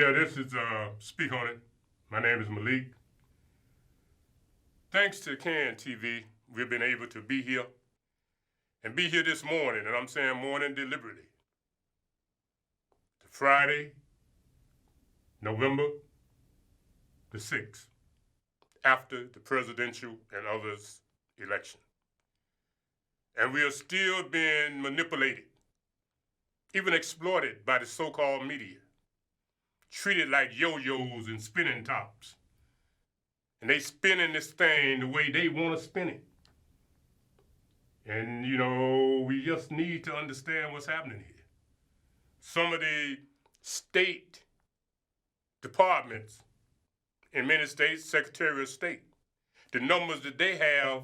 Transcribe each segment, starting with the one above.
Yeah, this is Speak On It. My name is Malik. Thanks to CAN TV, we've been able to be here this morning, and I'm saying morning deliberately. Friday, November the 6th, after the presidential and others election. And we are still being manipulated, even exploited by the so-called media, treated like yo-yos and spinning tops. And they spinning this thing the way they want to spin it. And, we just need to understand what's happening here. Some of the state departments in many states, Secretary of State, the numbers that they have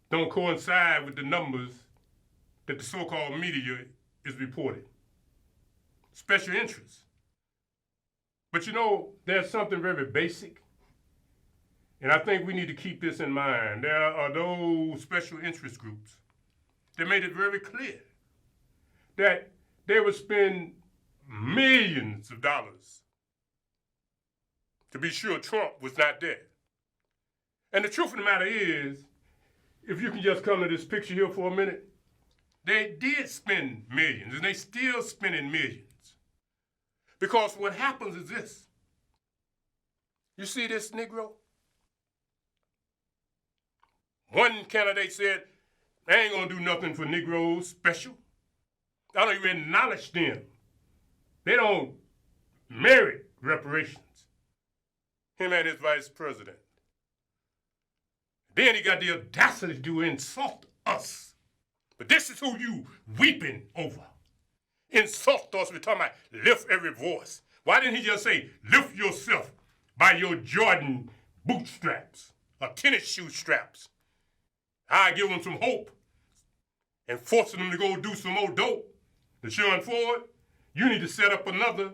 don't coincide with the numbers that the so-called media is reporting. Special interests. But there's something very basic, and I think we need to keep this in mind. There are those special interest groups that made it very clear that they would spend millions of dollars to be sure Trump was not dead. And the truth of the matter is, if you can just come to this picture here for a minute, they did spend millions, and they still spending millions. Because what happens is this. You see this Negro? One candidate said, I ain't gonna do nothing for Negroes special. I don't even acknowledge them. They don't merit reparations. Him and his vice president. Then he got the audacity to insult us. But this is who you weeping over. Insult us, we're talking about lift every voice. Why didn't he just say, lift yourself by your Jordan bootstraps or tennis shoe straps? I give them some hope and forcing them to go do some more dope. The Sean Ford, you need to set up another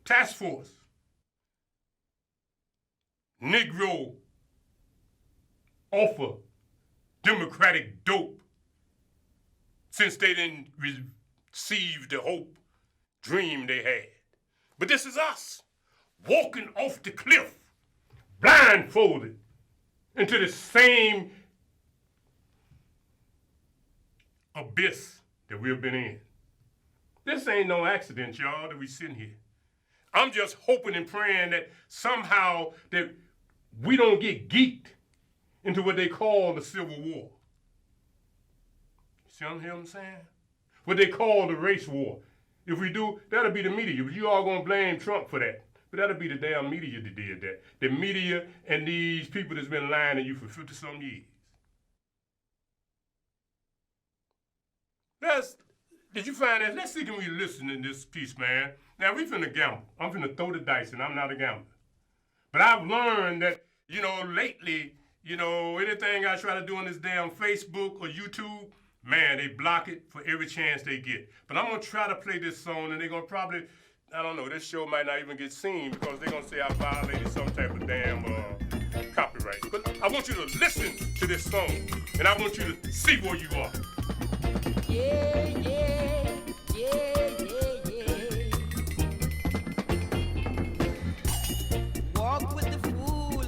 task force. Negro offer Democratic dope since they didn't receive the hope, dream they had. But this is us walking off the cliff, blindfolded into the same abyss that we've been in. This ain't no accident, y'all, that we sitting here. I'm just hoping and praying that somehow that we don't get geeked into what they call the Civil War. See what I'm saying? What they call the race war. If we do, that'll be the media. But you all gonna blame Trump for that. But that'll be the damn media that did that. The media and these people that's been lying to you for 50-some years. Did you find that? Let's see, can we listen to this piece, man? Now, we finna gamble. I'm finna throw the dice, and I'm not a gambler. But I've learned that, lately, anything I try to do on this damn Facebook or YouTube, man, they block it for every chance they get. But I'm gonna try to play this song, and they're gonna probably, I don't know, this show might not even get seen because they're gonna say I violated some type of damn copyright. But I want you to listen to this song, and I want you to see where you are. Yeah, yeah, yeah, yeah, yeah. Walk with the fool,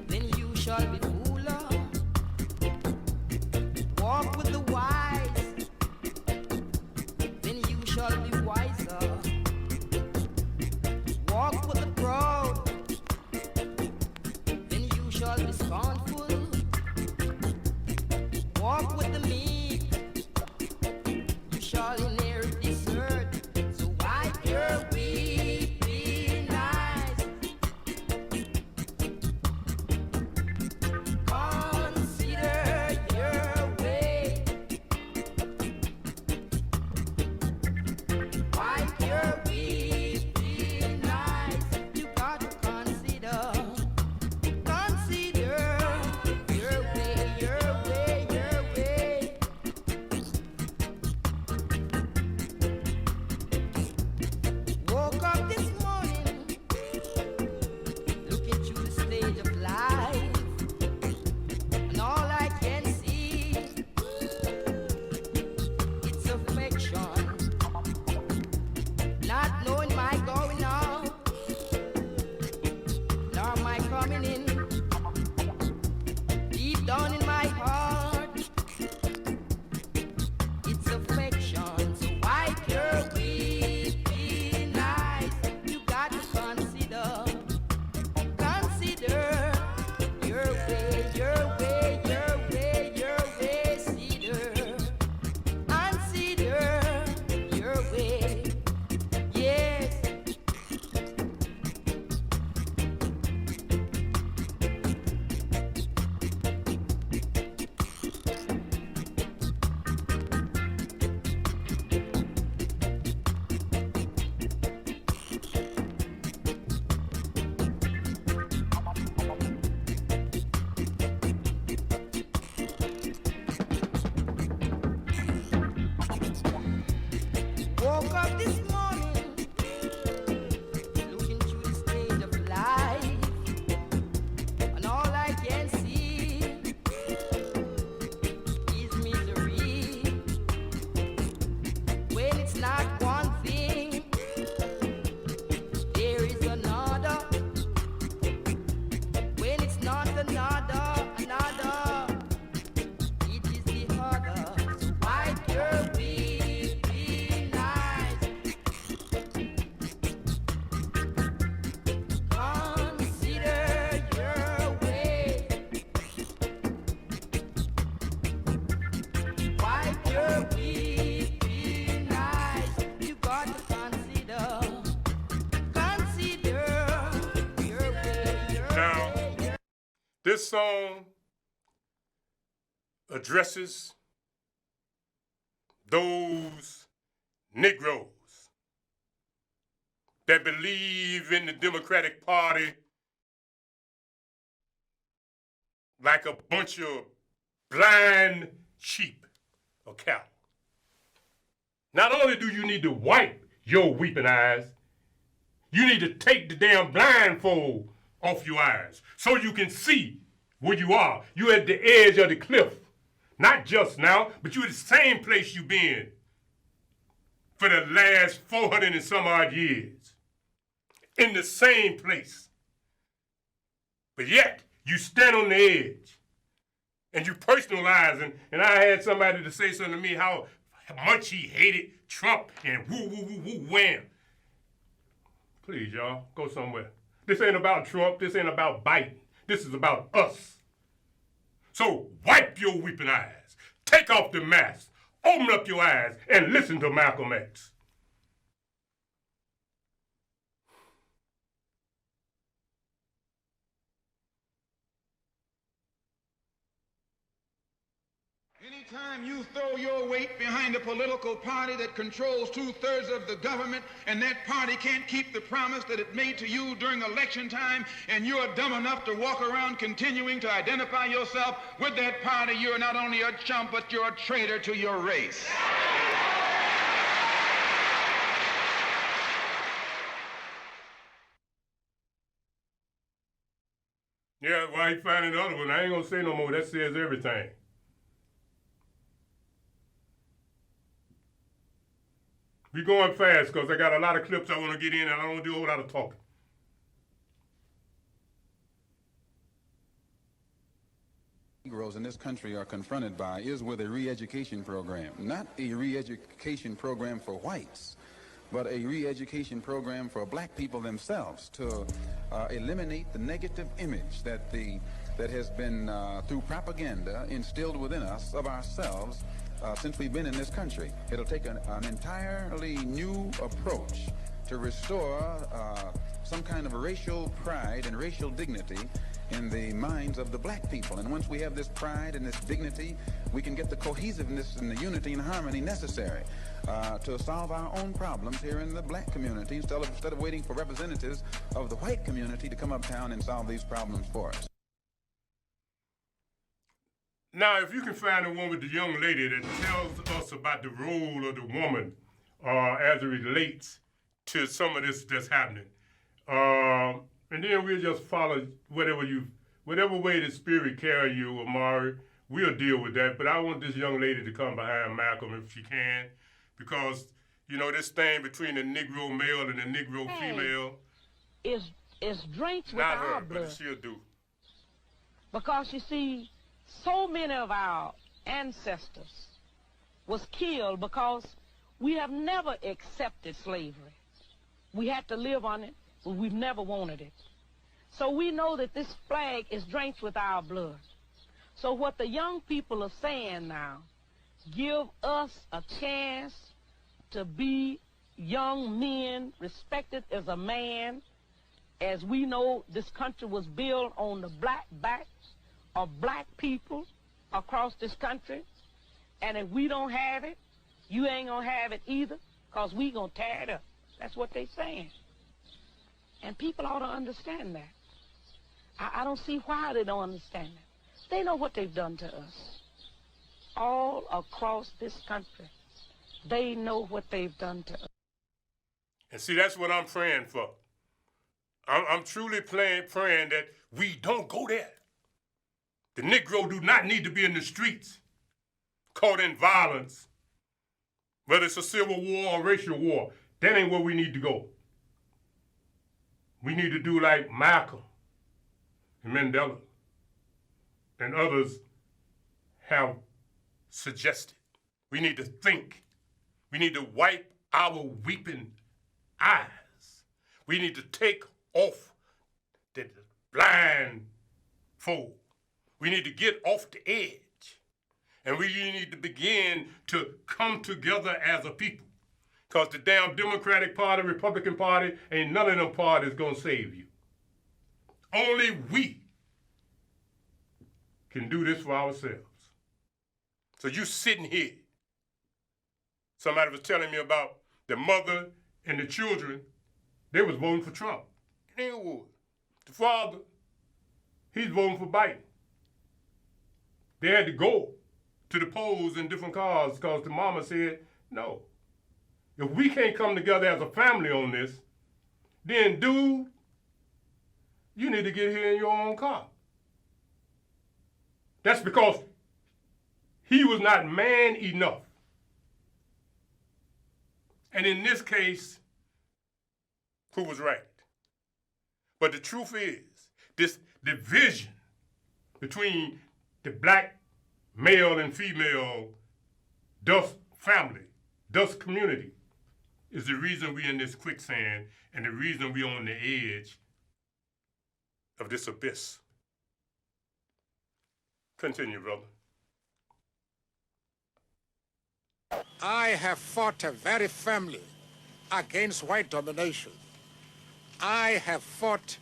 then you shall be fooler. Walk with the wise, then you shall be wiser. Walk with the proud, then you shall be scornful. Walk with the meek, you shall inherit this earth. So wipe your weeping eyes. Consider your way. Wipe your weeping eyes. You got to consider. coming in. Deep down in my heart, it's affection. So wipe your weeping eyes. You got to consider your way, your way, your way, your way, cedar, consider your way. Yes. Woke up this morning, looking through the stage of life, and all I can see is misery. When it's not one thing, there is another. When it's not another, it is the other. So wipe your weeping eyes. Consider your way. Wipe your weeping eyes. You got to consider your way, Now, this song addresses those Negroes that believe in the Democratic Party like a bunch of blind sheep or cattle. Not only do you need to wipe your weeping eyes, you need to take the damn blindfold off your eyes so you can see where you are. You're at the edge of the cliff. Not just now, but you're at the same place you've been for the last 400 and some odd years. In the same place. But yet, you stand on the edge and you personalize. And I had somebody to say something to me how much he hated Trump and woo, woo, woo, woo, wham. Please, y'all, go somewhere. This ain't about Trump. This ain't about Biden. This is about us. So wipe your weeping eyes. Take off the mask. Open up your eyes and listen to Malcolm X. Anytime you throw your weight behind a political party that controls 2/3 of the government and that party can't keep the promise that it made to you during election time, and you're dumb enough to walk around continuing to identify yourself with that party, you're not only a chump, but you're a traitor to your race. Yeah, why he find another one? I ain't gonna say no more. That says everything. We going fast because I got a lot of clips I want to get in and I don't want to do a whole lot of talking. Negroes in this country are confronted by is with a re-education program, not a re-education program for whites, but a re-education program for black people themselves to eliminate the negative image that has been through propaganda instilled within us of ourselves since we've been in this country. It'll take an entirely new approach to restore some kind of racial pride and racial dignity in the minds of the black people. And once we have this pride and this dignity, we can get the cohesiveness and the unity and harmony necessary to solve our own problems here in the black community instead of waiting for representatives of the white community to come uptown and solve these problems for us. Now, if you can find the one with the young lady that tells us about the role of the woman as it relates to some of this that's happening, and then we'll just follow whatever way the spirit carry you, Amari, we'll deal with that. But I want this young lady to come behind Malcolm if she can, because, you know, this thing between the Negro male and the Negro female. Is is drenched with Not our her, blood. but she'll do. Because you see, so many of our ancestors was killed because we have never accepted slavery. We had to live on it, but we've never wanted it. So we know that this flag is drenched with our blood. So what the young people are saying now, give us a chance to be young men, respected as a man. As we know, this country was built on the black backs of black people across this country. And if we don't have it, you ain't gonna have it either, because we gonna tear it up. That's what they saying. And people ought to understand that. I don't see why they don't understand that. They know what they've done to us. All across this country, they know what they've done to us. And see, that's what I'm praying for. I'm truly praying that we don't go there. The Negro do not need to be in the streets, caught in violence, whether it's a civil war or racial war. That ain't where we need to go. We need to do like Malcolm and Mandela and others have suggested. We need to think. We need to wipe our weeping eyes. We need to take off the blindfold. We need to get off the edge. And we need to begin to come together as a people. Because the damn Democratic Party, Republican Party, ain't none of them parties gonna save you. Only we can do this for ourselves. So you sitting here. Somebody was telling me about the mother and the children. They was voting for Trump. In Inglewood. The father, he's voting for Biden. They had to go to the polls in different cars because the mama said, no. If we can't come together as a family on this, then dude, you need to get here in your own car. That's because he was not man enough. And in this case, who was right? But the truth is, this division between the black male and female thus family, thus community, is the reason we're in this quicksand and the reason we're on the edge of this abyss. Continue, brother. I have fought very firmly against white domination. I have fought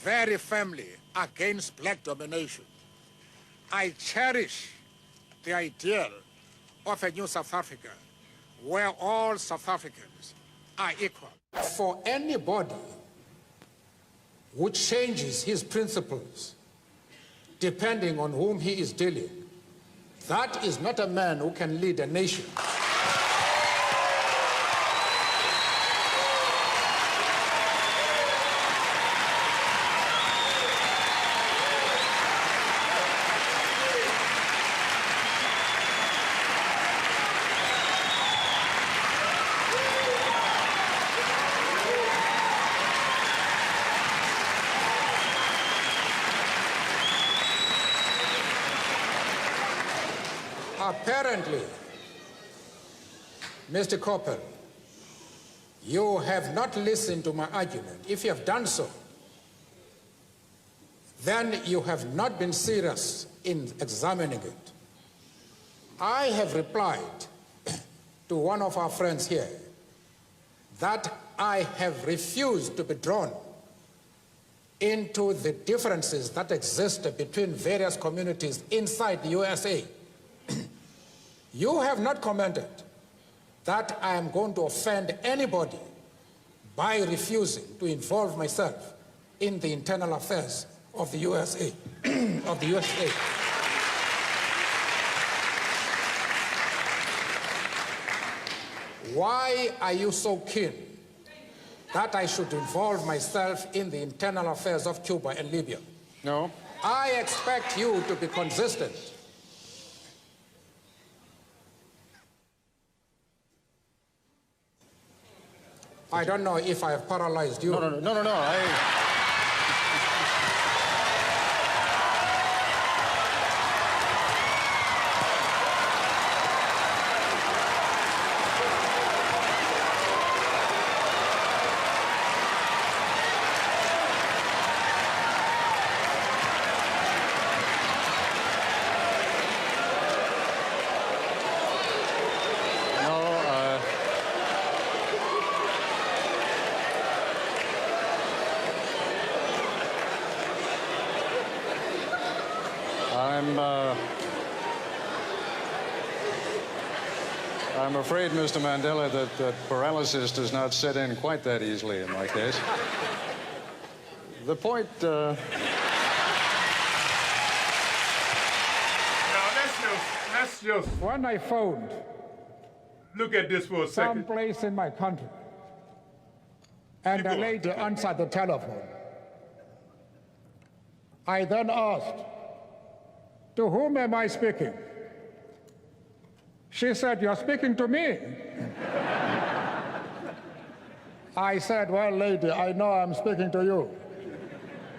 very firmly against black domination. I cherish the ideal of a new South Africa where all South Africans are equal. For anybody who changes his principles depending on whom he is dealing, that is not a man who can lead a nation. Apparently, Mr. Coppel, you have not listened to my argument. If you have done so, then you have not been serious in examining it. I have replied to one of our friends here that I have refused to be drawn into the differences that exist between various communities inside the USA. You have not commented that I am going to offend anybody by refusing to involve myself in the internal affairs of the USA, of the USA. Why are you so keen that I should involve myself in the internal affairs of Cuba and Libya? No. I expect you to be consistent. I don't know if I have paralyzed you. No. I'm afraid, Mr. Mandela, that paralysis does not set in quite that easily in my case. The point... Now, let's just... When I phoned Look at this for a second. someplace in my country, and the lady answered the telephone, I then asked, to whom am I speaking? She said, you're speaking to me. I said, well, lady, I know I'm speaking to you,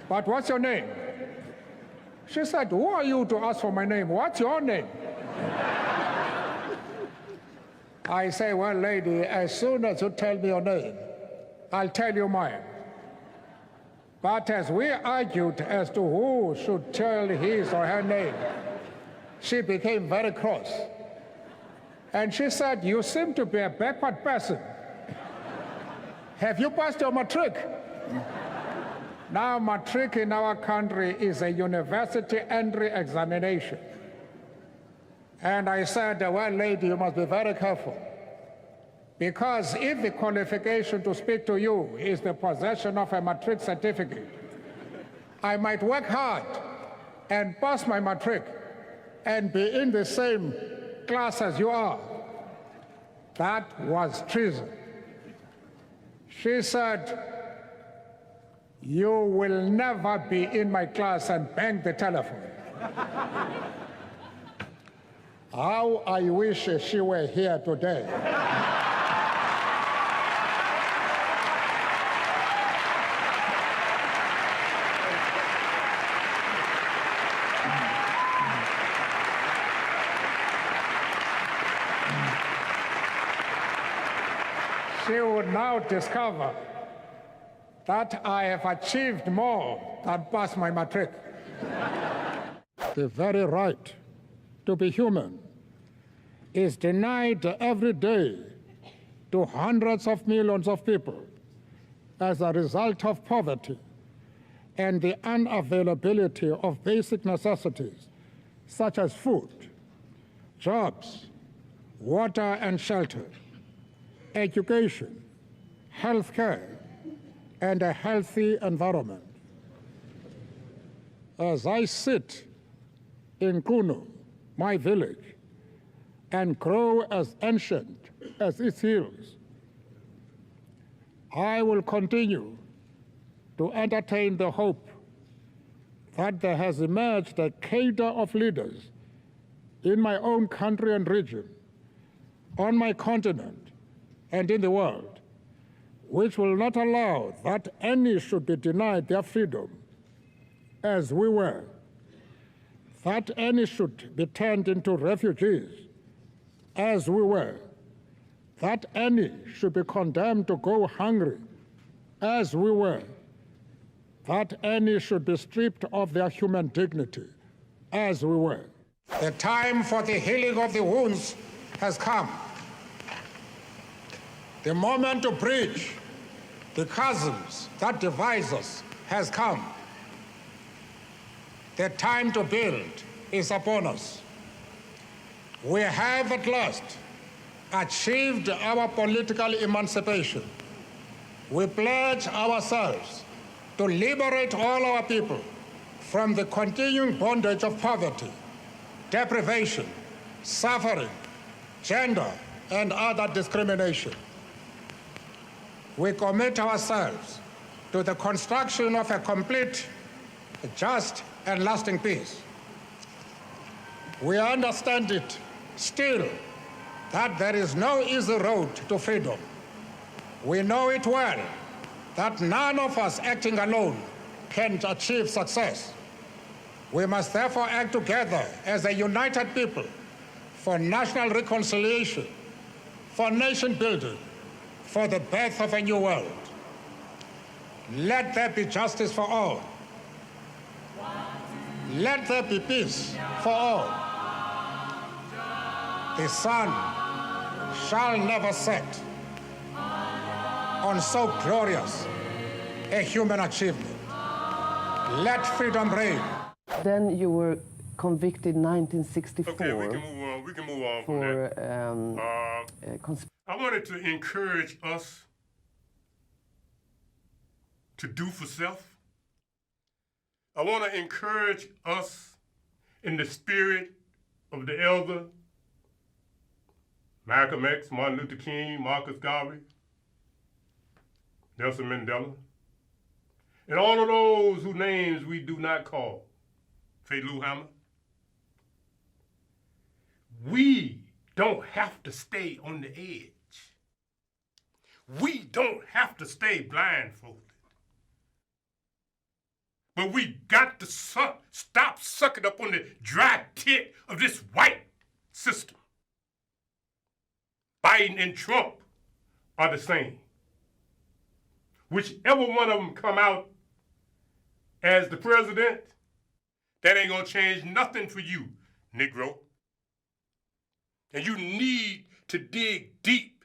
but what's your name? She said, who are you to ask for my name? What's your name? I say, well, lady, as soon as you tell me your name, I'll tell you mine. But as we argued as to who should tell his or her name, she became very cross. And she said, you seem to be a backward person. Have you passed your matric? Now, matric in our country is a university entry examination. And I said, well, lady, you must be very careful. Because if the qualification to speak to you is the possession of a matric certificate, I might work hard and pass my matric and be in the same class as you are. That was treason. She said, you will never be in my class, and bang the telephone. How I wish she were here today. She would now discover that I have achieved more than pass my matric. The very right to be human is denied every day to hundreds of millions of people as a result of poverty and the unavailability of basic necessities such as food, jobs, water and shelter, education, health care, and a healthy environment. As I sit in Kuno, my village, and grow as ancient as its hills, I will continue to entertain the hope that there has emerged a cadre of leaders in my own country and region, on my continent, and in the world, which will not allow that any should be denied their freedom, as we were, that any should be turned into refugees, as we were, that any should be condemned to go hungry, as we were, that any should be stripped of their human dignity, as we were. The time for the healing of the wounds has come. The moment to bridge the chasms that divide us has come. The time to build is upon us. We have at last achieved our political emancipation. We pledge ourselves to liberate all our people from the continuing bondage of poverty, deprivation, suffering, gender, and other discrimination. We commit ourselves to the construction of a complete, just, and lasting peace. We understand it still that there is no easy road to freedom. We know it well that none of us acting alone can achieve success. We must therefore act together as a united people for national reconciliation, for nation building, for the birth of a new world. Let there be justice for all. Let there be peace for all. The sun shall never set on so glorious a human achievement. Let freedom reign. Then you were convicted in 1964. Okay, we can move on. We can move on from for that. I wanted to encourage us to do for self. I want to encourage us in the spirit of the elder Malcolm X, Martin Luther King, Marcus Garvey, Nelson Mandela, and all of those whose names we do not call. Faye Lou Hammer. We don't have to stay on the edge. We don't have to stay blindfolded. But we got to stop sucking up on the dry tit of this white system. Biden and Trump are the same. Whichever one of them come out as the president, that ain't gonna change nothing for you, Negro. And you need to dig deep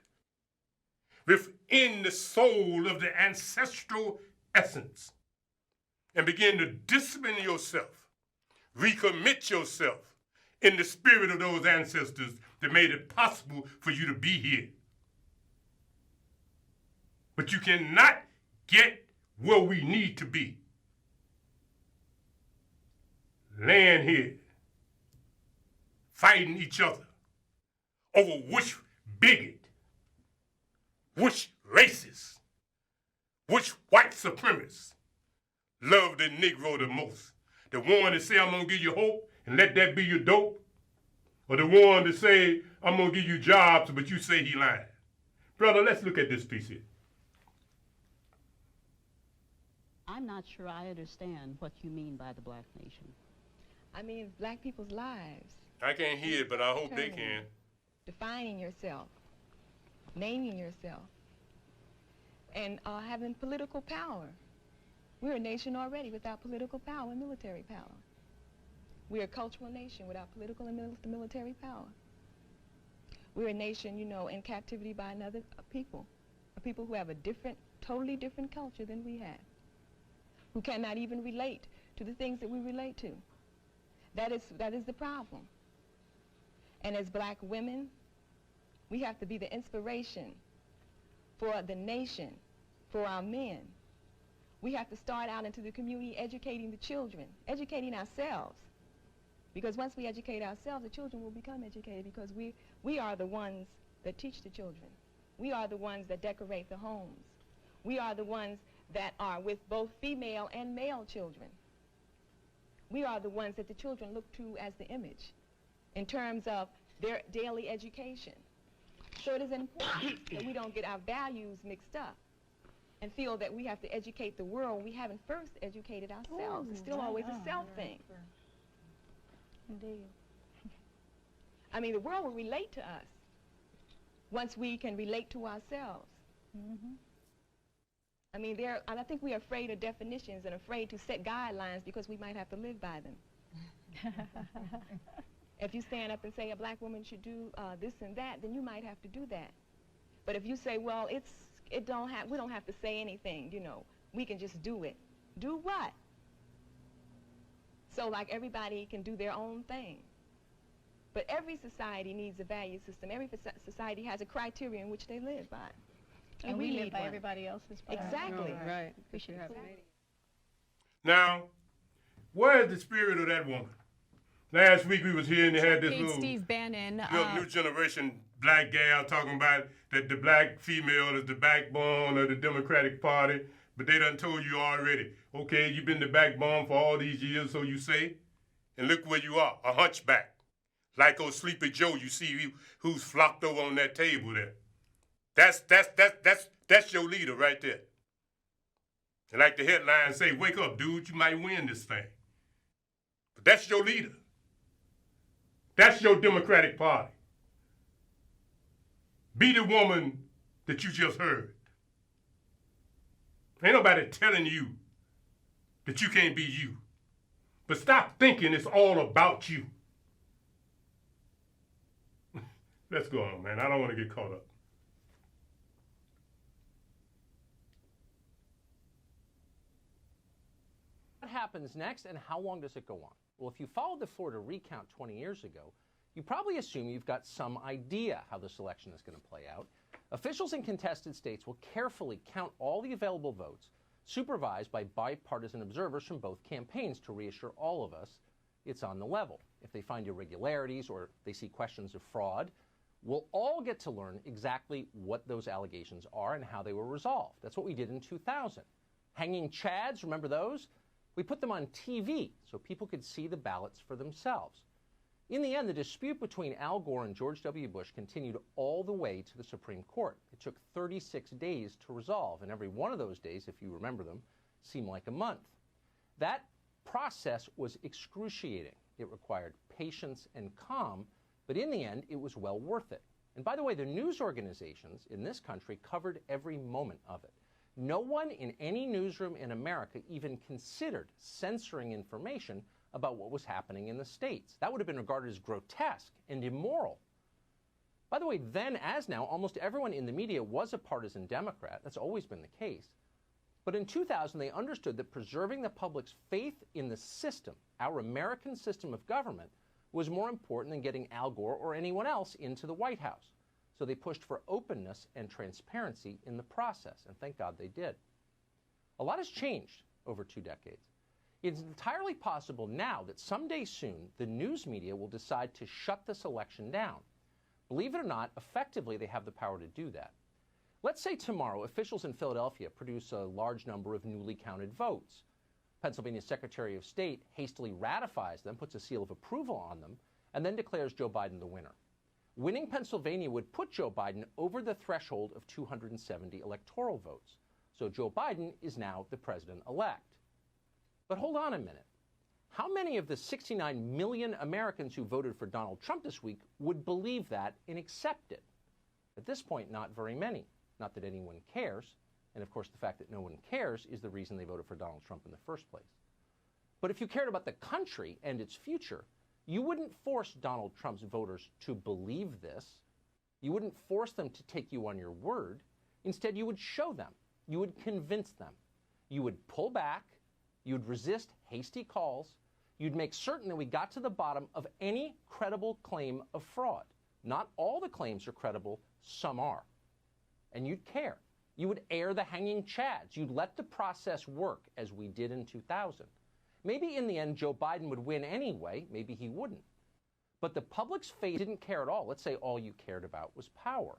within the soul of the ancestral essence and begin to discipline yourself, recommit yourself in the spirit of those ancestors that made it possible for you to be here. But you cannot get where we need to be laying here, fighting each other over which bigot, which racist, which white supremacist love the Negro the most. The one that say, I'm gonna give you hope and let that be your dope, or the one that say, I'm gonna give you jobs, but you say he lying. Brother, let's look at this piece here. I'm not sure I understand what you mean by the black nation. I mean, black people's lives. I can't hear it, but I hope they can. Defining yourself, naming yourself, and having political power. We're a nation already without political power and military power. We're a cultural nation without political and military power. We're a nation, you know, in captivity by another people, a people who have a different, totally different culture than we have, who cannot even relate to the things that we relate to. That is the problem. And as black women, we have to be the inspiration for the nation, for our men. We have to start out into the community educating the children, educating ourselves. Because once we educate ourselves, the children will become educated, because we are the ones that teach the children. We are the ones that decorate the homes. We are the ones that are with both female and male children. We are the ones that the children look to as the image in terms of their daily education. So it is important that we don't get our values mixed up and feel that we have to educate the world. We haven't first educated ourselves. It's still always a self thing. Indeed. I mean, the world will relate to us once we can relate to ourselves. Mm-hmm. I mean, I think we're afraid of definitions and afraid to set guidelines because we might have to live by them. If you stand up and say a black woman should do this and that, then you might have to do that. But if you say, well, we don't have to say anything, you know, we can just do it. Do what? So like everybody can do their own thing. But every society needs a value system. Every society has a criteria in which they live by. And we live need by one. everybody else's. Exactly. Right. We should have Now, where is the spirit of that woman? Last week we was here and they had this little Steve Bannon. new generation black gal talking about that the black female is the backbone of the Democratic Party, but they done told you already, okay, you've been the backbone for all these years, so you say, and look where you are, a hunchback. Like old Sleepy Joe, you see who's flopped over on that table there. That's your leader right there. And like the headline say, wake up, dude, you might win this thing. But that's your leader. That's your Democratic Party. Be the woman that you just heard. Ain't nobody telling you that you can't be you. But stop thinking it's all about you. Let's go on, man. I don't want to get caught up. What happens next and how long does it go on? Well, if you followed the Florida recount 20 years ago, you probably assume you've got some idea how this election is going to play out. Officials in contested states will carefully count all the available votes, supervised by bipartisan observers from both campaigns to reassure all of us it's on the level. If they find irregularities or they see questions of fraud, we'll all get to learn exactly what those allegations are and how they were resolved. That's what we did in 2000. Hanging chads, remember those? We put them on TV so people could see the ballots for themselves. In the end, the dispute between Al Gore and George W. Bush continued all the way to the Supreme Court. It took 36 days to resolve, and every one of those days, if you remember them, seemed like a month. That process was excruciating. It required patience and calm, but in the end, it was well worth it. And by the way, the news organizations in this country covered every moment of it. No one in any newsroom in America even considered censoring information about what was happening in the states. That would have been regarded as grotesque and immoral. By the way, then as now, almost everyone in the media was a partisan Democrat. That's always been the case. But in 2000, they understood that preserving the public's faith in the system, our American system of government, was more important than getting Al Gore or anyone else into the White House. So they pushed for openness and transparency in the process, and thank God they did. A lot has changed over 2 decades. It's entirely possible now that someday soon the news media will decide to shut this election down. Believe it or not, effectively they have the power to do that. Let's say tomorrow officials in Philadelphia produce a large number of newly counted votes. Pennsylvania's Secretary of State hastily ratifies them, puts a seal of approval on them, and then declares Joe Biden the winner. Winning Pennsylvania would put Joe Biden over the threshold of 270 electoral votes. So Joe Biden is now the president-elect. But hold on a minute. How many of the 69 million Americans who voted for Donald Trump this week would believe that and accept it? At this point, not very many. Not that anyone cares. And of course, the fact that no one cares is the reason they voted for Donald Trump in the first place. But if you cared about the country and its future, you wouldn't force Donald Trump's voters to believe this. You wouldn't force them to take you on your word. Instead, you would show them. You would convince them. You would pull back. You'd resist hasty calls. You'd make certain that we got to the bottom of any credible claim of fraud. Not all the claims are credible, some are. And you'd care. You would air the hanging chads. You'd let the process work as we did in 2000. Maybe in the end, Joe Biden would win anyway. Maybe he wouldn't. But the public's faith didn't care at all. Let's say all you cared about was power.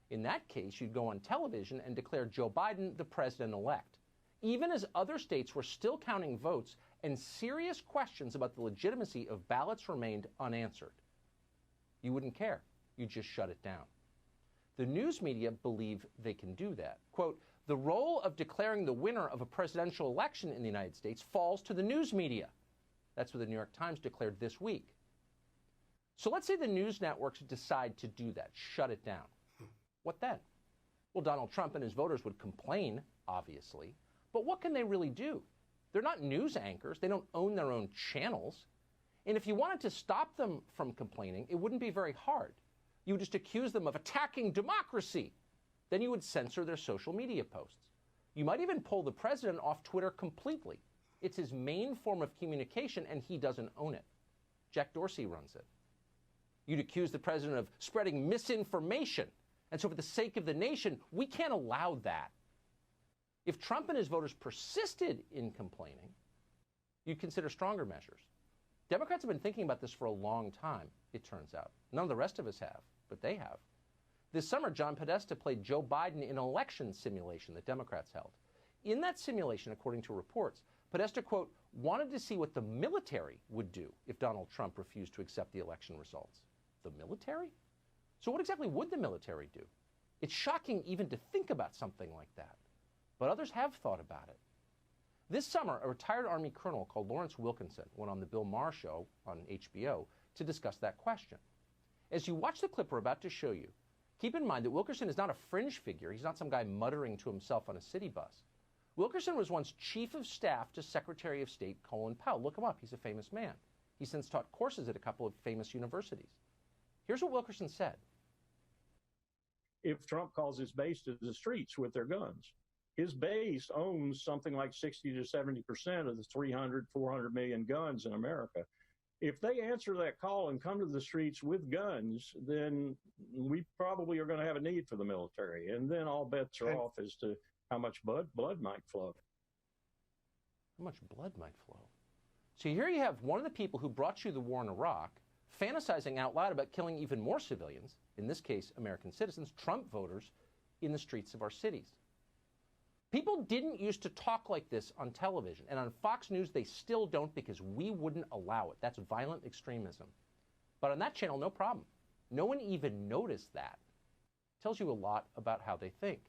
In that case, you'd go on television and declare Joe Biden the president-elect. Even as other states were still counting votes and serious questions about the legitimacy of ballots remained unanswered. You wouldn't care. You'd just shut it down. The news media believe they can do that. Quote, the role of declaring the winner of a presidential election in the United States falls to the news media. That's what the New York Times declared this week. So let's say the news networks decide to do that, shut it down. What then? Well, Donald Trump and his voters would complain, obviously. But what can they really do? They're not news anchors. They don't own their own channels. And if you wanted to stop them from complaining, it wouldn't be very hard. You would just accuse them of attacking democracy. Then you would censor their social media posts. You might even pull the president off Twitter completely. It's his main form of communication, and he doesn't own it. Jack Dorsey runs it. You'd accuse the president of spreading misinformation. And so for the sake of the nation, we can't allow that. If Trump and his voters persisted in complaining, you'd consider stronger measures. Democrats have been thinking about this for a long time, it turns out. None of the rest of us have, but they have. This summer, John Podesta played Joe Biden in an election simulation that Democrats held. In that simulation, according to reports, Podesta, quote, wanted to see what the military would do if Donald Trump refused to accept the election results. The military? So what exactly would the military do? It's shocking even to think about something like that, but others have thought about it. This summer, a retired Army colonel called Lawrence Wilkinson went on the Bill Maher show on HBO to discuss that question. As you watch the clip we're about to show you, keep in mind that Wilkinson is not a fringe figure. He's not some guy muttering to himself on a city bus. Wilkinson was once chief of staff to Secretary of State Colin Powell. Look him up. He's a famous man. He's since taught courses at a couple of famous universities. Here's what Wilkinson said. If Trump calls his base to the streets with their guns, his base owns something like 60 to 70% of the 300, 400 million guns in America. If they answer that call and come to the streets with guns, then we probably are going to have a need for the military. And then all bets are off as to how much blood might flow. How much blood might flow? So here you have one of the people who brought you the war in Iraq fantasizing out loud about killing even more civilians, in this case American citizens, Trump voters, in the streets of our cities. People didn't used to talk like this on television, and on Fox News they still don't because we wouldn't allow it. That's violent extremism. But on that channel, no problem. No one even noticed that. Tells you a lot about how they think.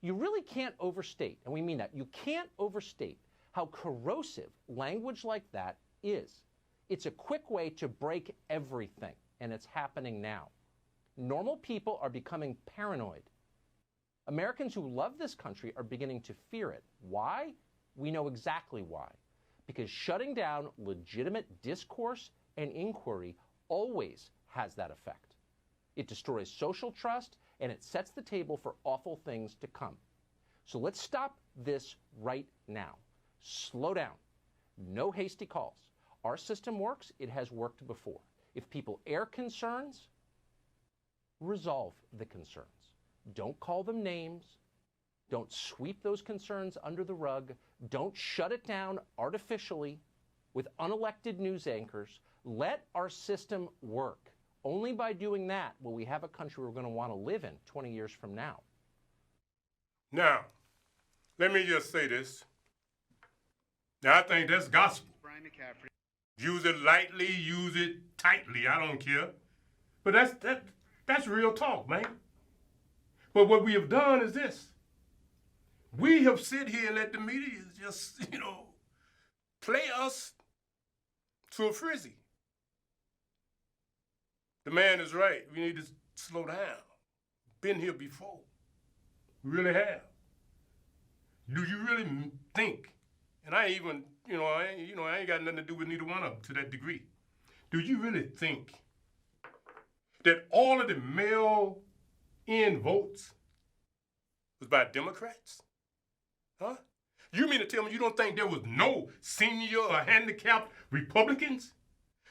You really can't overstate, and we mean that, you can't overstate how corrosive language like that is. It's a quick way to break everything, and it's happening now. Normal people are becoming paranoid. Americans who love this country are beginning to fear it. Why? We know exactly why. Because shutting down legitimate discourse and inquiry always has that effect. It destroys social trust, and it sets the table for awful things to come. So let's stop this right now. Slow down. No hasty calls. Our system works. It has worked before. If people air concerns, resolve the concerns. Don't call them names. Don't sweep those concerns under the rug. Don't shut it down artificially with unelected news anchors. Let our system work. Only by doing that will we have a country we're going to want to live in 20 years from now. Now, let me just say this. Now, I think that's gospel. Use it lightly, use it tightly, I don't care. But that's real talk, man. But what we have done is this. We have sit here and let the media just, play us to a frizzy. The man is right. We need to slow down. Been here before. We really have. Do you really think, and I even, I ain't got nothing to do with neither one of them to that degree. Do you really think that all of the mail-in votes was by Democrats? Huh? You mean to tell me you don't think there was no senior or handicapped Republicans?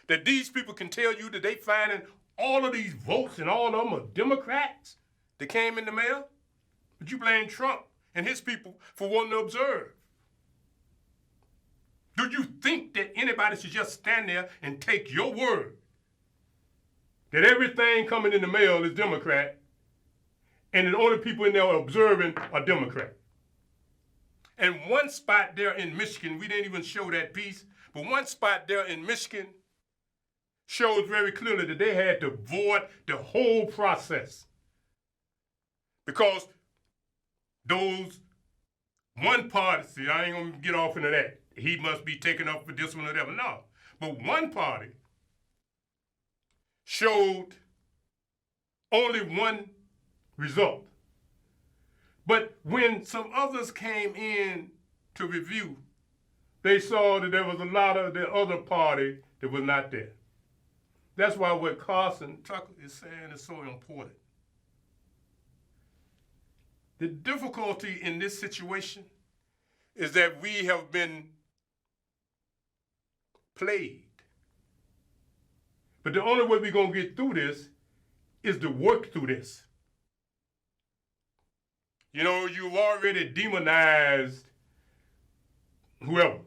That these people can tell you that they finding all of these votes and all of them are Democrats that came in the mail? But you blame Trump and his people for wanting to observe. Do you think that anybody should just stand there and take your word that everything coming in the mail is Democrat and the only people in there observing are Democrat? And one spot there in Michigan, we didn't even show that piece, but one spot there in Michigan shows very clearly that they had to void the whole process because those one party, see, I ain't gonna get off into that. He must be taken up for this one or whatever. No. But one party showed only one result. But when some others came in to review, they saw that there was a lot of the other party that was not there. That's why what Carson Tucker is saying is so important. The difficulty in this situation is that we have been played. But the only way we're going to get through this is to work through this. You've already demonized whoever.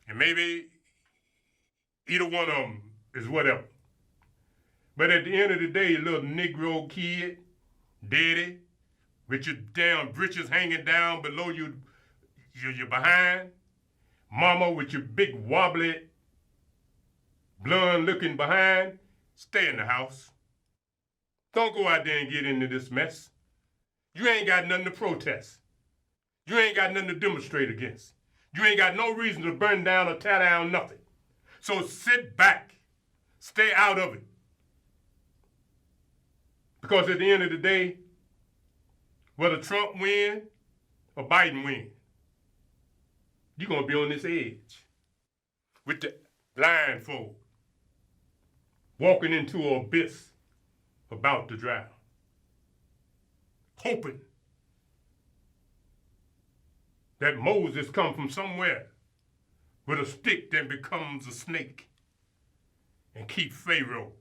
And maybe either one of them is whatever. But at the end of the day, little Negro kid, daddy, with your damn britches hanging down below your behind, mama with your big wobbly, blonde looking behind, stay in the house. Don't go out there and get into this mess. You ain't got nothing to protest. You ain't got nothing to demonstrate against. You ain't got no reason to burn down or tear down nothing. So sit back. Stay out of it. Because at the end of the day, whether Trump win or Biden win, you're going to be on this edge with the blindfold, walking into an abyss about to drown, hoping that Moses come from somewhere with a stick that becomes a snake and keep Pharaoh,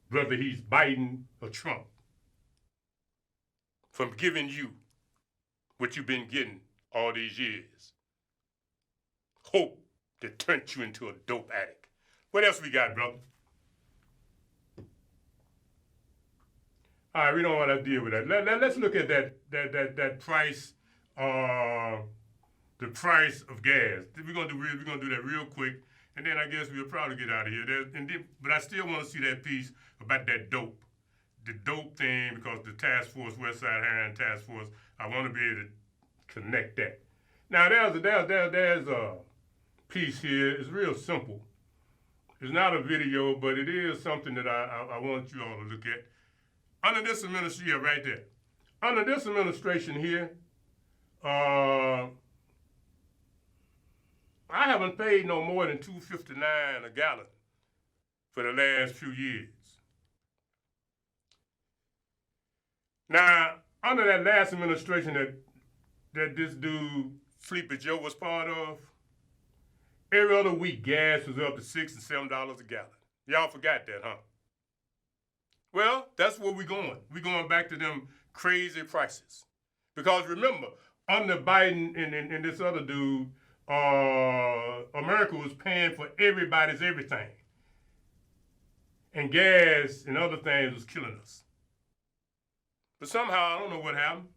whether he's Biden or Trump, from giving you what you've been getting all these years. Hope that turned you into a dope addict. What else we got, brother? All right, we don't want to deal with that. Let's look at that price, the price of gas. We're gonna do that real quick, and then I guess we'll probably get out of here. But I still want to see that piece about that dope, the dope thing, because the task force, West Side Hiring Task Force. I want to be able to connect that. Now there's a piece here. It's real simple. It's not a video, but it is something that I want you all to look at. Under this administration, yeah, right there. Under this administration here, I haven't paid no more than $2.59 a gallon for the last few years. Now, under that last administration that this dude, Sleepy Joe, was part of, every other week gas was up to $6 and $7 a gallon. Y'all forgot that, huh? Well, that's where we're going. We're going back to them crazy prices. Because remember, under Biden and this other dude, America was paying for everybody's everything. And gas and other things was killing us. But somehow, I don't know what happened.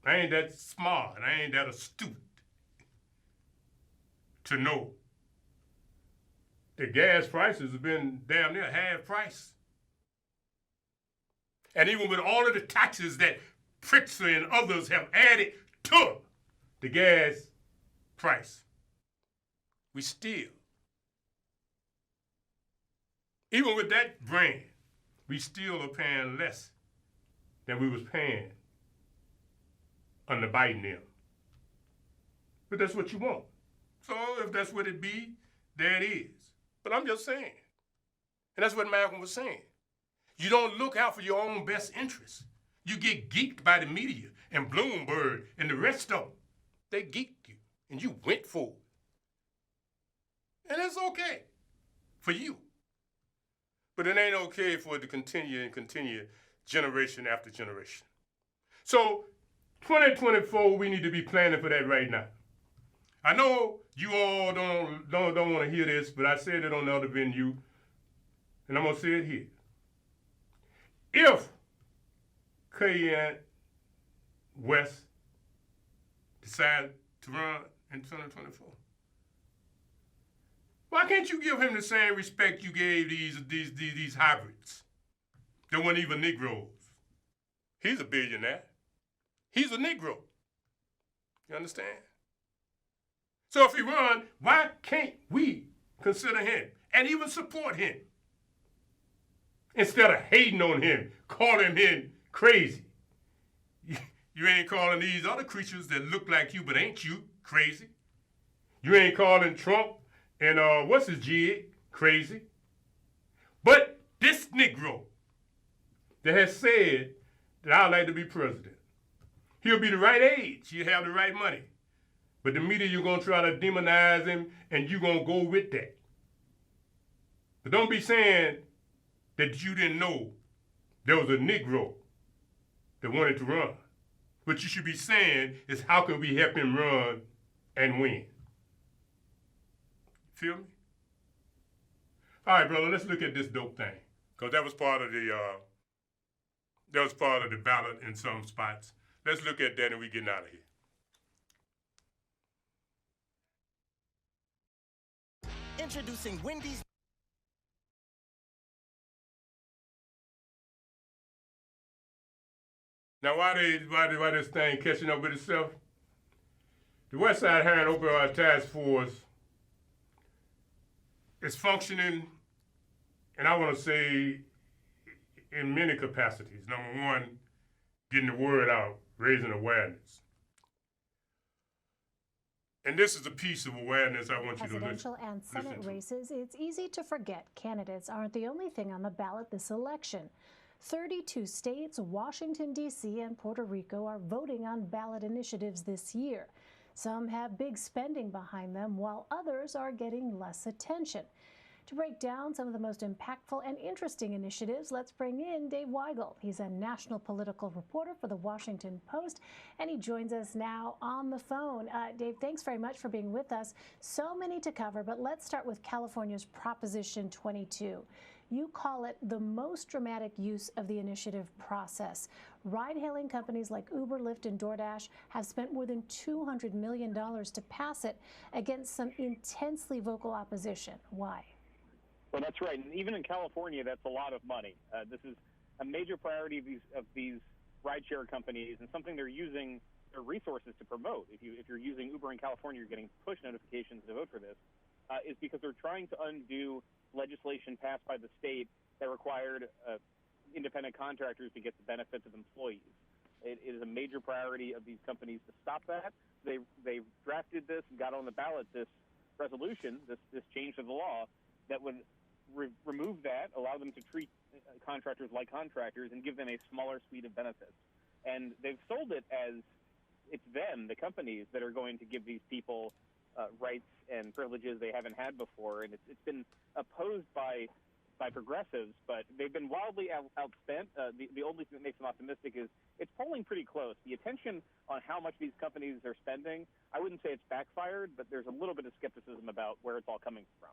I ain't that smart, and I ain't that astute to know that gas prices have been damn near half price. And even with all of the taxes that Pritzker and others have added to the gas price, we still, even with that brand, we still are paying less than we was paying under Biden them. But that's what you want. So if that's what it be, there it is. But I'm just saying. And that's what Malcolm was saying. You don't look out for your own best interests. You get geeked by the media and Bloomberg and the rest of them. They geeked you, and you went for it. And it's okay for you. But it ain't okay for it to continue generation after generation. So 2024, we need to be planning for that right now. I know you all don't want to hear this, but I said it on the other venue, and I'm going to say it here. If Kanye West decide to run in 2024, why can't you give him the same respect you gave these hybrids? They weren't even Negroes. He's a billionaire. He's a Negro. You understand? So if he run, why can't we consider him and even support him? Instead of hating on him, calling him crazy. You ain't calling these other creatures that look like you but ain't you crazy. You ain't calling Trump and what's his jig crazy. But this Negro that has said that I'd like to be president, he'll be the right age, he'll have the right money. But the media, you're going to try to demonize him and you're going to go with that. But don't be saying that you didn't know there was a Negro that wanted to run. What you should be saying is, how can we help him run and win? Feel me? All right, brother, let's look at this dope thing. Because that was part of the ballot in some spots. Let's look at that and we getting out of here. Introducing Wendy's Now, why this thing catching up with itself? The West Side Heroin Opioid Task Force is functioning, and I want to say in many capacities. Number one, getting the word out, raising awareness. And this is a piece of awareness I want you to listen. Presidential and Senate races, it's easy to forget candidates aren't the only thing on the ballot this election. 32 states, Washington, D.C., and Puerto Rico are voting on ballot initiatives this year. Some have big spending behind them, while others are getting less attention. To break down some of the most impactful and interesting initiatives, let's bring in Dave Weigel. He's a national political reporter for the Washington Post, and he joins us now on the phone. Dave, thanks very much for being with us. So many to cover, but let's start with California's Proposition 22. You call it the most dramatic use of the initiative process. Ride-hailing companies like Uber, Lyft, and DoorDash have spent more than $200 million to pass it against some intensely vocal opposition. Why? Well, that's right. And even in California, that's a lot of money. This is a major priority of these rideshare companies and something they're using their resources to promote. If you're using Uber in California, you're getting push notifications to vote for this, is because they're trying to undo legislation passed by the state that required independent contractors to get the benefits of employees. It is a major priority of these companies to stop that. They drafted this and got on the ballot this resolution, this change to the law that would remove that, allow them to treat contractors like contractors and give them a smaller suite of benefits. And they've sold it as it's them, the companies, that are going to give these people rights and privileges they haven't had before. And it's been opposed by progressives, but they've been wildly outspent. The only thing that makes them optimistic is it's polling pretty close. The attention on how much these companies are spending, I wouldn't say it's backfired, but there's a little bit of skepticism about where it's all coming from.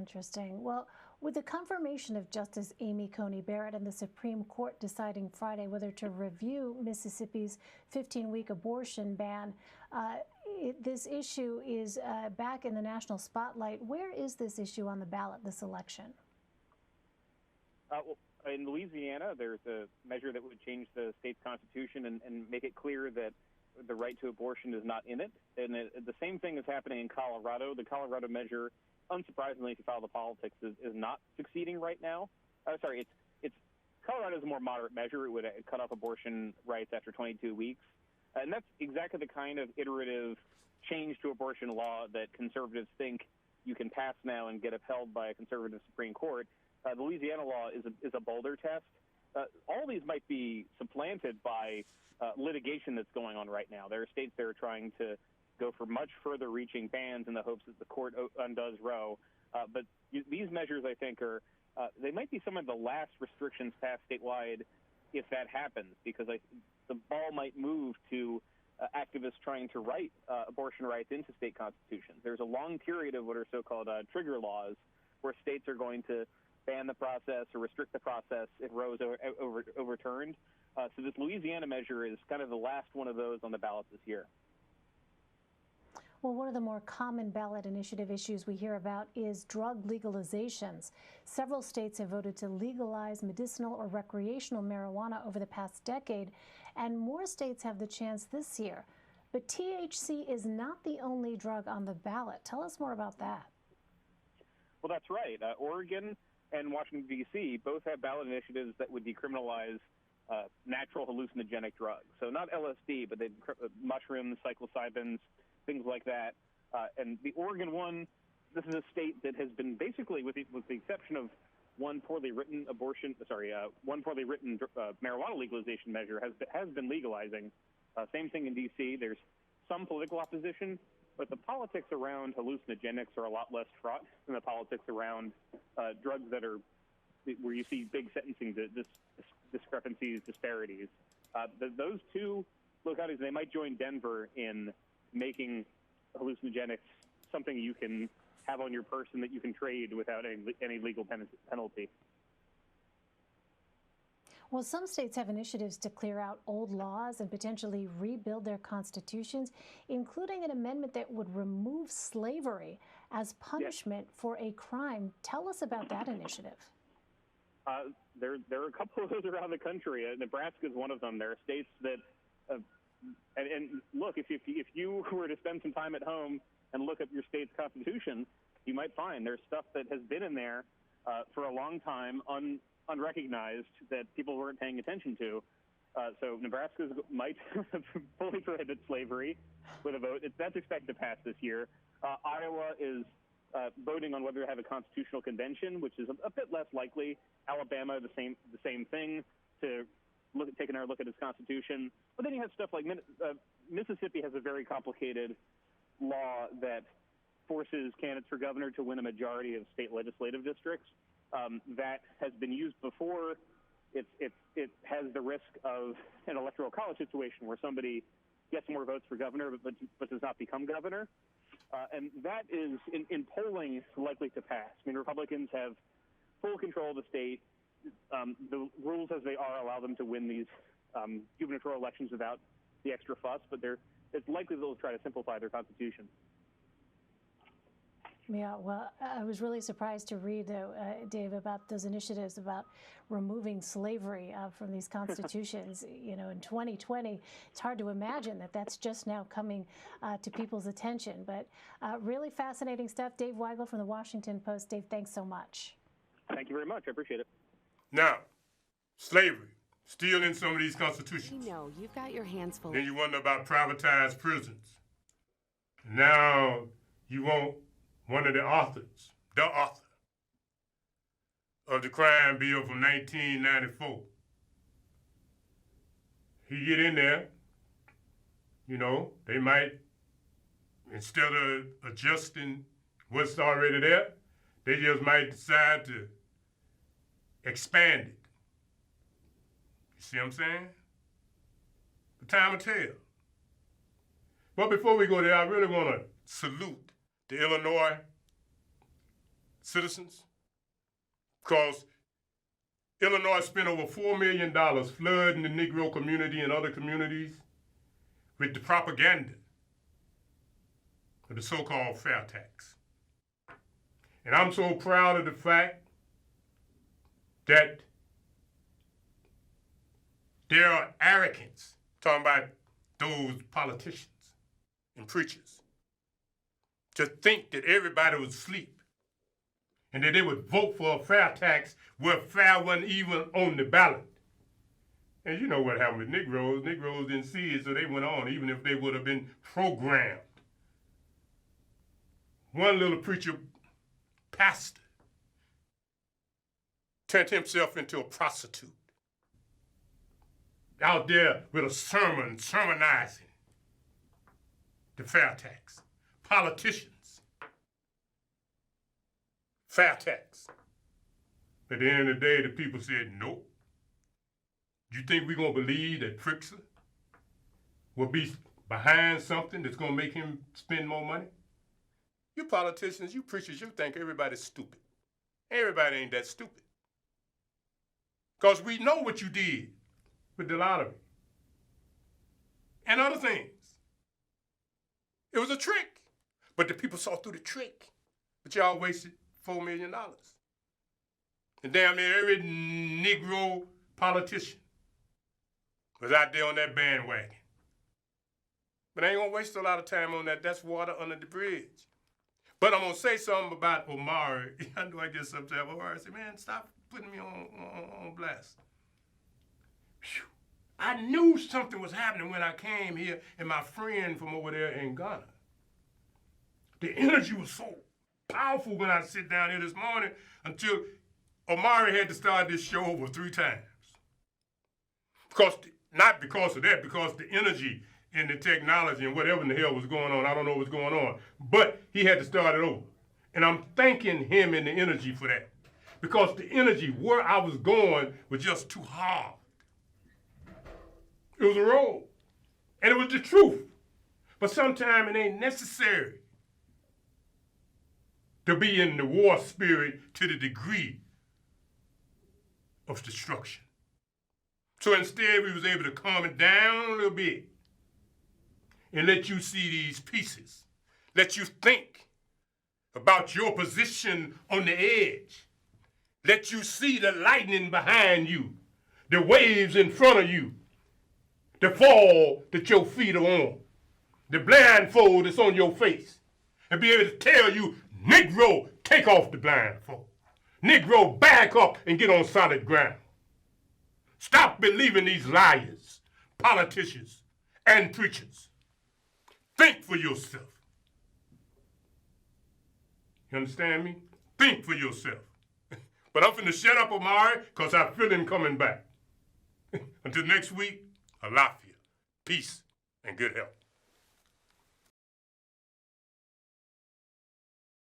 Interesting. Well, with the confirmation of Justice Amy Coney Barrett and the Supreme Court deciding Friday whether to review Mississippi's 15-week abortion ban, this issue is back in the national spotlight. Where is this issue on the ballot this election? Well, in Louisiana, there's a measure that would change the state's constitution and make it clear that the right to abortion is not in it. And the same thing is happening in Colorado. The Colorado measure, unsurprisingly, if you follow the politics, is not succeeding right now. Colorado is a more moderate measure. It would cut off abortion rights after 22 weeks. And that's exactly the kind of iterative change to abortion law that conservatives think you can pass now and get upheld by a conservative Supreme Court. The Louisiana law is a bolder test. All these might be supplanted by litigation that's going on right now. There are states that are trying to go for much further reaching bans in the hopes that the court undoes Roe. But these measures, I think, they might be some of the last restrictions passed statewide if that happens, because the ball might move to activists trying to write abortion rights into state constitutions. There's a long period of what are so-called trigger laws where states are going to ban the process or restrict the process if Roe is overturned. So this Louisiana measure is kind of the last one of those on the ballot this year. Well, one of the more common ballot initiative issues we hear about is drug legalizations. Several states have voted to legalize medicinal or recreational marijuana over the past decade, and more states have the chance this year. But THC is not the only drug on the ballot. Tell us more about that. Well, that's right. Oregon and Washington, D.C. both have ballot initiatives that would decriminalize natural hallucinogenic drugs. So not LSD, but mushrooms, psilocybins, things like that. And the Oregon one, this is a state that has been basically, with the exception of one poorly written marijuana legalization measure, has been legalizing. Same thing in D.C. There's some political opposition, but the politics around hallucinogenics are a lot less fraught than the politics around drugs that are where you see big sentencing discrepancies, disparities. Those two localities, they might join Denver in making hallucinogenics something you can have on your person that you can trade without any legal penalty. Well, some states have initiatives to clear out old laws and potentially rebuild their constitutions, including an amendment that would remove slavery as punishment for a crime. Tell us about that initiative. There are a couple of those around the country. Nebraska is one of them. There are states that, and look, if you were to spend some time at home and look up your state's constitution, you might find there's stuff that has been in there for a long time, unrecognized, that people weren't paying attention to. So Nebraska might fully prohibit slavery with a vote. That's expected to pass this year. Iowa is voting on whether to have a constitutional convention, which is a bit less likely. Alabama, the same thing, to take another look at its constitution. But then you have stuff like Mississippi has a very complicated law that forces candidates for governor to win a majority of state legislative districts. That has been used before. It has the risk of an electoral college situation where somebody gets more votes for governor but does not become governor. And that is, in polling, likely to pass. I mean, Republicans have full control of the state. The rules as they are allow them to win these gubernatorial elections without the extra fuss, but it's likely they'll try to simplify their constitution. Yeah, well, I was really surprised to read, though, Dave, about those initiatives about removing slavery from these constitutions. You know, in 2020, it's hard to imagine that that's just now coming to people's attention. But really fascinating stuff. Dave Weigel from the Washington Post. Dave, thanks so much. Thank you very much. I appreciate it. Now, slavery, still in some of these constitutions. You know, you've got your hands full. Then you wonder about privatized prisons. Now you want one of the author of the crime bill from 1994. He get in there, you know, they might, instead of adjusting what's already there, they just might decide to expand it. You see what I'm saying? The time will tell. But before we go there, I really want to salute the Illinois citizens, because Illinois spent over $4 million flooding the Negro community and other communities with the propaganda of the so-called fair tax. And I'm so proud of the fact that there are arrogants, talking about those politicians and preachers, to think that everybody was asleep and that they would vote for a fair tax where fair wasn't even on the ballot. And you know what happened with Negroes. Negroes didn't see it, so they went on, even if they would have been programmed. One little preacher, pastor, turned himself into a prostitute out there with a sermon, sermonizing the fair tax. Politicians, fair tax. At the end of the day, the people said, nope. You think we're going to believe that Pritzker will be behind something that's going to make him spend more money? You politicians, you preachers, you think everybody's stupid. Everybody ain't that stupid. Because we know what you did with the lottery and other things. It was a trick. But the people saw through the trick. But y'all wasted $4 million. And damn near every Negro politician was out there on that bandwagon. But I ain't gonna waste a lot of time on that. That's water under the bridge. But I'm gonna say something about Omari. I know I get sometimes. Omari say, man, stop putting me on blast. Whew. I knew something was happening when I came here and my friend from over there in Ghana. The energy was so powerful when I sit down here this morning until Omari had to start this show over 3 times. Not because of that, because the energy and the technology and whatever in the hell was going on, I don't know what's going on, but he had to start it over. And I'm thanking him and the energy for that. Because the energy where I was going was just too hard. It was a roll. And it was the truth. But sometimes it ain't necessary to be in the war spirit to the degree of destruction. So instead, we was able to calm it down a little bit and let you see these pieces. Let you think about your position on the edge. Let you see the lightning behind you, the waves in front of you, the fall that your feet are on, the blindfold that's on your face, and be able to tell you, Negro, take off the blindfold. Negro, back up and get on solid ground. Stop believing these liars, politicians, and preachers. Think for yourself. You understand me? Think for yourself. But I'm finna shut up, Omari, because I feel him coming back. Until next week, Alafia, peace, and good health.